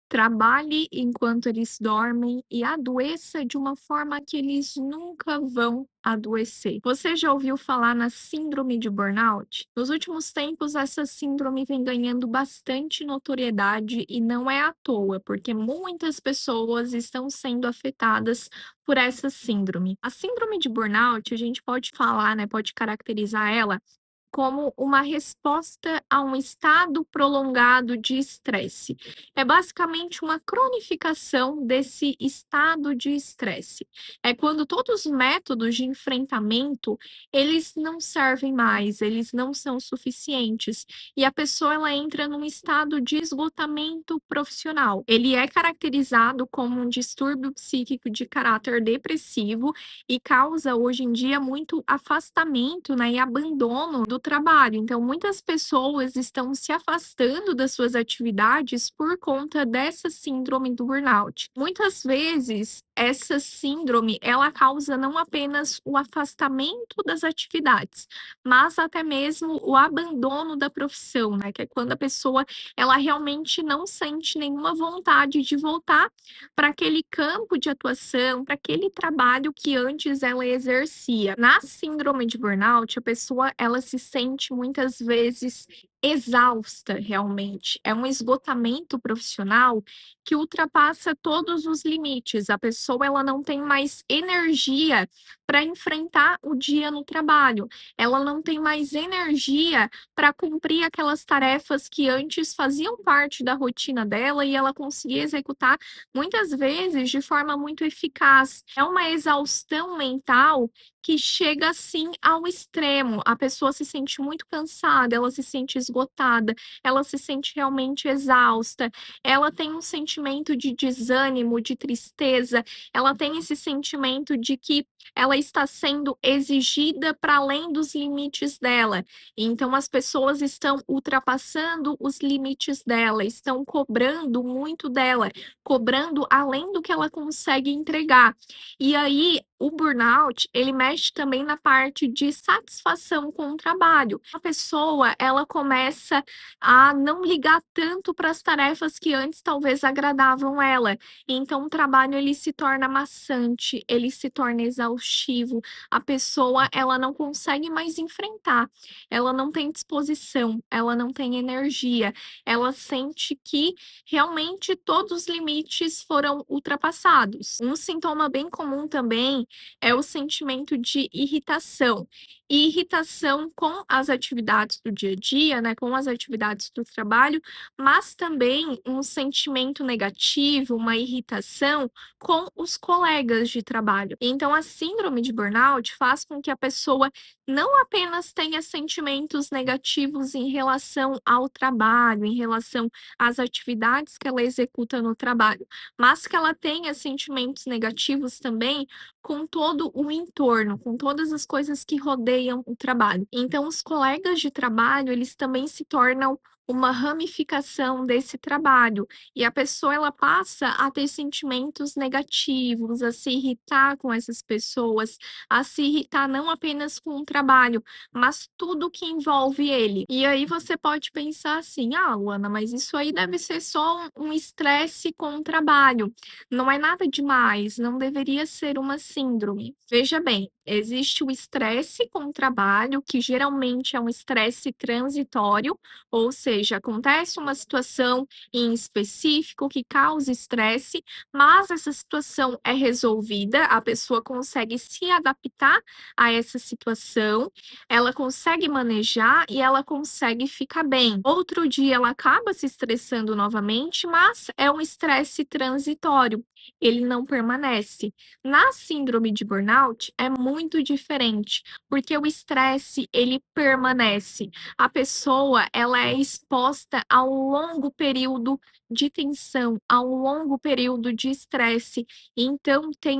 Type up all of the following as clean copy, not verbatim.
trabalhe enquanto eles dormem e adoeça de uma forma que eles nunca vão adoecer. Você já ouviu falar na síndrome de burnout? Nos últimos tempos, essa síndrome vem ganhando bastante notoriedade e não é à toa, porque muitas pessoas estão sendo afetadas por essa síndrome. A síndrome de burnout, a gente pode falar, né, pode caracterizar ela como uma resposta a um estado prolongado de estresse. É basicamente uma cronificação desse estado de estresse. É quando todos os métodos de enfrentamento, eles não servem mais, eles não são suficientes e a pessoa ela entra num estado de esgotamento profissional. Ele é caracterizado como um distúrbio psíquico de caráter depressivo e causa hoje em dia muito afastamento, né, e abandono do trabalho. Então, muitas pessoas estão se afastando das suas atividades por conta dessa síndrome do burnout. Muitas vezes, essa síndrome, ela causa não apenas o afastamento das atividades, mas até mesmo o abandono da profissão, né, que é quando a pessoa, ela realmente não sente nenhuma vontade de voltar para aquele campo de atuação, para aquele trabalho que antes ela exercia. Na síndrome de burnout, a pessoa ela se sente muitas vezes exausta realmente. É um esgotamento profissional que ultrapassa todos os limites. A pessoa ela não tem mais energia para enfrentar o dia no trabalho. Ela não tem mais energia para cumprir aquelas tarefas que antes faziam parte da rotina dela e ela conseguia executar muitas vezes de forma muito eficaz. É uma exaustão mental que chega assim ao extremo. A pessoa se sente muito cansada, ela se sente esgotada, ela se sente realmente exausta, ela tem um sentimento de desânimo, de tristeza, ela tem esse sentimento de que ela está sendo exigida para além dos limites dela. Então as pessoas estão ultrapassando os limites dela, estão cobrando muito dela, cobrando além do que ela consegue entregar. E aí, o burnout, ele mexe também na parte de satisfação com o trabalho. A pessoa, ela começa a não ligar tanto para as tarefas que antes talvez agradavam ela. Então, o trabalho ele se torna maçante, ele se torna exaustivo. A pessoa, ela não consegue mais enfrentar. Ela não tem disposição, ela não tem energia. Ela sente que realmente todos os limites foram ultrapassados. Um sintoma bem comum também é o sentimento de irritação. E irritação com as atividades do dia a dia, né, com as atividades do trabalho, mas também um sentimento negativo, uma irritação com os colegas de trabalho. Então, a síndrome de burnout faz com que a pessoa não apenas tenha sentimentos negativos em relação ao trabalho, em relação às atividades que ela executa no trabalho, mas que ela tenha sentimentos negativos também com todo o entorno, com todas as coisas que rodeiam o trabalho. Então, os colegas de trabalho, eles também se tornam uma ramificação desse trabalho e a pessoa ela passa a ter sentimentos negativos, a se irritar com essas pessoas, a se irritar não apenas com o trabalho, mas tudo que envolve ele. E aí você pode pensar assim: "Ah, Luana, mas isso aí deve ser só um estresse com o trabalho. Não é nada demais, não deveria ser uma síndrome". Veja bem, existe o estresse com o trabalho, que geralmente é um estresse transitório, ou seja, acontece uma situação em específico que causa estresse, mas essa situação é resolvida, a pessoa consegue se adaptar a essa situação, ela consegue manejar e ela consegue ficar bem. Outro dia ela acaba se estressando novamente, mas é um estresse transitório, ele não permanece. Na síndrome de burnout é muito diferente, porque o estresse ele permanece. A pessoa ela é exposta a um longo período de tensão, a um longo período de estresse, então tem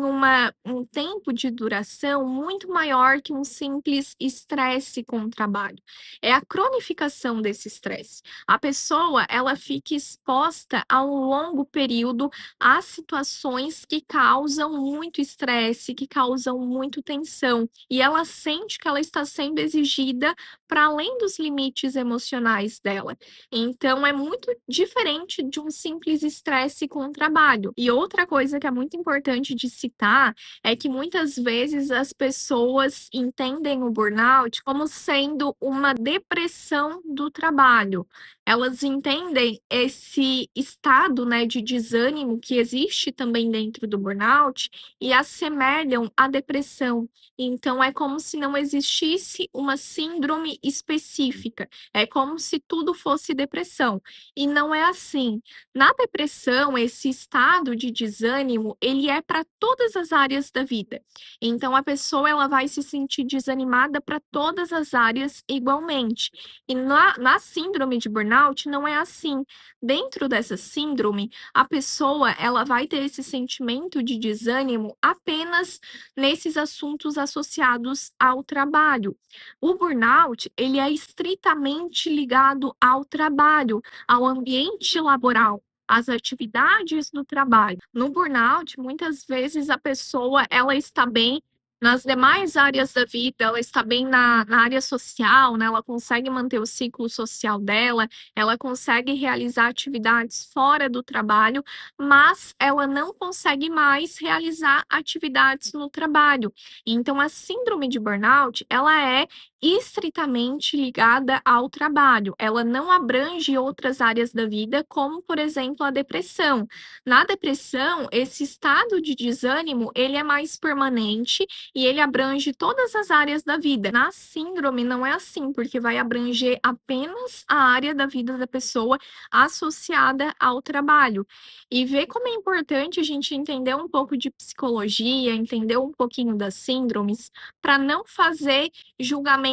um tempo de duração muito maior que um simples estresse com o trabalho. É a cronificação desse estresse. A pessoa, ela fica exposta a um longo período a situações que causam muito estresse, que causam muito tensão, e ela sente que ela está sendo exigida para além dos limites emocionais dela. Então é muito diferente de um simples estresse com o trabalho. E outra coisa que é muito importante de citar é que muitas vezes as pessoas entendem o burnout como sendo uma depressão do trabalho. Elas entendem esse estado, né, de desânimo que existe também dentro do burnout e assemelham à depressão. Então é como se não existisse uma síndrome específica, é como se tudo fosse depressão, e não é assim. Na depressão, esse estado de desânimo, ele é para todas as áreas da vida. Então a pessoa ela vai se sentir desanimada para todas as áreas igualmente. E na síndrome de burnout não é assim. Dentro dessa síndrome, a pessoa ela vai ter esse sentimento de desânimo apenas nesses assuntos associados ao trabalho. O burnout, ele é estritamente ligado ao trabalho, ao ambiente laboral, às atividades do trabalho. No burnout, muitas vezes a pessoa ela está bem nas demais áreas da vida, ela está bem na área social, né? Ela consegue manter o ciclo social dela, ela consegue realizar atividades fora do trabalho, mas ela não consegue mais realizar atividades no trabalho. Então, a síndrome de burnout, ela é estritamente ligada ao trabalho. Ela não abrange outras áreas da vida, como, por exemplo, a depressão. Na depressão, esse estado de desânimo, ele é mais permanente e ele abrange todas as áreas da vida. Na síndrome não é assim, porque vai abranger apenas a área da vida da pessoa associada ao trabalho. E ver como é importante a gente entender um pouco de psicologia, entender um pouquinho das síndromes, para não fazer julgamentos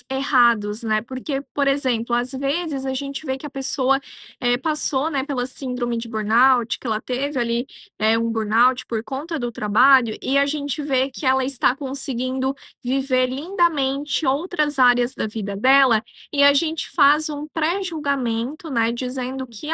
errados, né? Porque, por exemplo, às vezes a gente vê que a pessoa passou, né, pela síndrome de burnout, que ela teve ali um burnout por conta do trabalho, e a gente vê que ela está conseguindo viver lindamente outras áreas da vida dela, e a gente faz um pré-julgamento, né, dizendo que,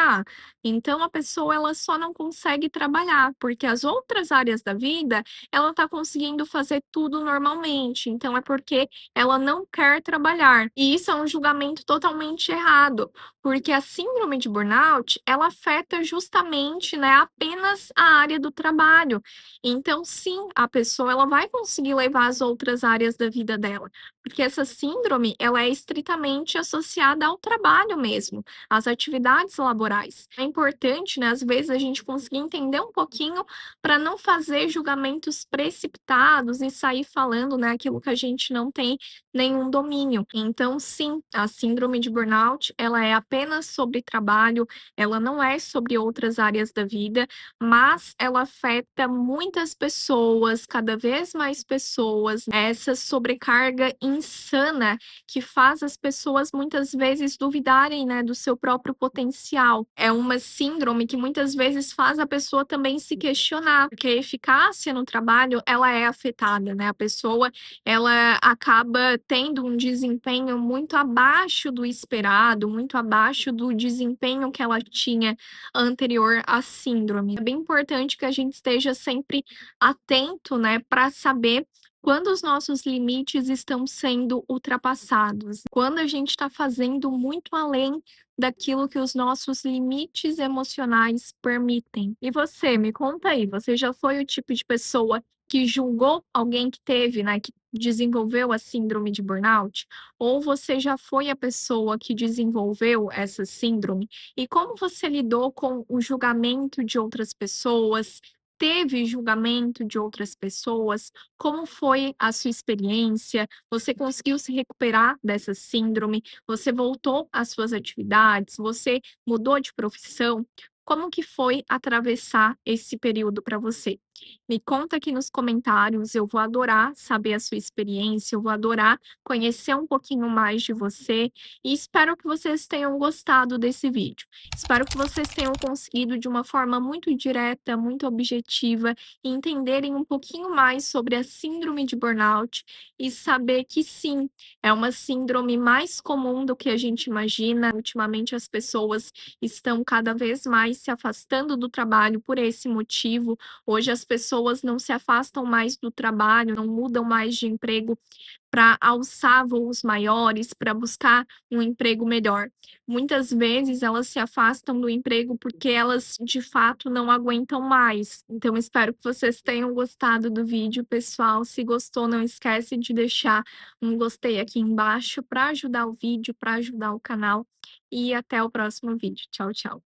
então a pessoa ela só não consegue trabalhar, porque as outras áreas da vida ela está conseguindo fazer tudo normalmente, então é porque ela não quer trabalhar. E isso é um julgamento totalmente errado, porque a síndrome de burnout, ela afeta justamente, né, apenas a área do trabalho. Então, sim, a pessoa ela vai conseguir levar as outras áreas da vida dela, porque essa síndrome, ela é estritamente associada ao trabalho mesmo, às atividades laborais. É importante, né, às vezes a gente conseguir entender um pouquinho para não fazer julgamentos precipitados e sair falando, né, aquilo que a gente não tem nenhum domínio. Então, sim, a síndrome de burnout, ela é apenas sobre trabalho, ela não é sobre outras áreas da vida, mas ela afeta muitas pessoas, cada vez mais pessoas. Essa sobrecarga insana que faz as pessoas muitas vezes duvidarem, né, do seu próprio potencial. É uma síndrome que muitas vezes faz a pessoa também se questionar, porque a eficácia no trabalho, ela é afetada, né? A pessoa, ela acaba tendo um desempenho muito abaixo do esperado, muito abaixo do desempenho que ela tinha anterior à síndrome. É bem importante que a gente esteja sempre atento, né, para saber quando os nossos limites estão sendo ultrapassados, quando a gente está fazendo muito além daquilo que os nossos limites emocionais permitem. E você, me conta aí, você já foi o tipo de pessoa que julgou alguém que teve, né, que desenvolveu a síndrome de burnout? Ou você já foi a pessoa que desenvolveu essa síndrome? E como você lidou com o julgamento de outras pessoas? Teve julgamento de outras pessoas? Como foi a sua experiência? Você conseguiu se recuperar dessa síndrome? Você voltou às suas atividades? Você mudou de profissão? Como que foi atravessar esse período para você? Me conta aqui nos comentários, eu vou adorar saber a sua experiência, eu vou adorar conhecer um pouquinho mais de você e espero que vocês tenham gostado desse vídeo. Espero que vocês tenham conseguido, de uma forma muito direta, muito objetiva, entenderem um pouquinho mais sobre a síndrome de burnout e saber que sim, é uma síndrome mais comum do que a gente imagina. Ultimamente, as pessoas estão cada vez mais se afastando do trabalho por esse motivo. Hoje, as pessoas não se afastam mais do trabalho, não mudam mais de emprego para alçar voos maiores, para buscar um emprego melhor. Muitas vezes elas se afastam do emprego porque elas de fato não aguentam mais. Então espero que vocês tenham gostado do vídeo, pessoal. Se gostou, não esquece de deixar um gostei aqui embaixo para ajudar o vídeo, para ajudar o canal. E até o próximo vídeo. Tchau, tchau.